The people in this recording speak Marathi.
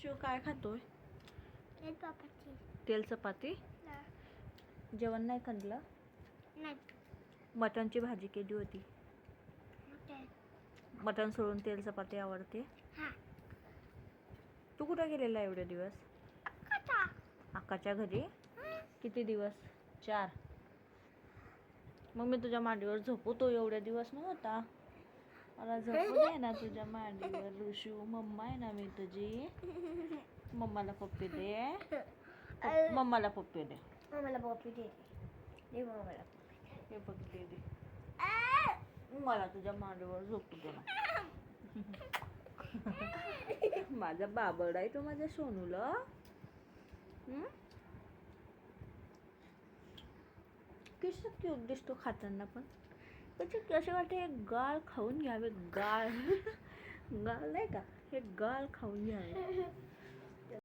ऋषू काय खातोय? तेल चपाती. तेल चपाती. जेवण नाही खाल्लं? नाही. मटणची भाजी केली होती. मटण सोडून तेल चपाती आवडते. हा. तू कुठे गेलेला एवढे दिवस? अक्काच्या घरी. किती दिवस? 4. मग मी तुझ्या मांडीवर झोपवतो एवढे दिवस नव्हता. मला झोपू दे ना तुझ्या मांडीवर ऋषू. मम्मा आहे ना मी तुझी. मम्माला पप्पी दे. मम्माला पप्पी दे. मला पप्पी दे. दे मला. हे बघ दे दे. मला तुझ्या मांडीवर झोपू दे ना. माझा बाबड आहे तो माझ्या सोनूला. किती क्यूट दिसतो खाताना पण. कसे वाटते एक गाळ खाऊन घ्यावे. गाळ गाळ नाही का, हे गाळ खाऊन घ्यावे.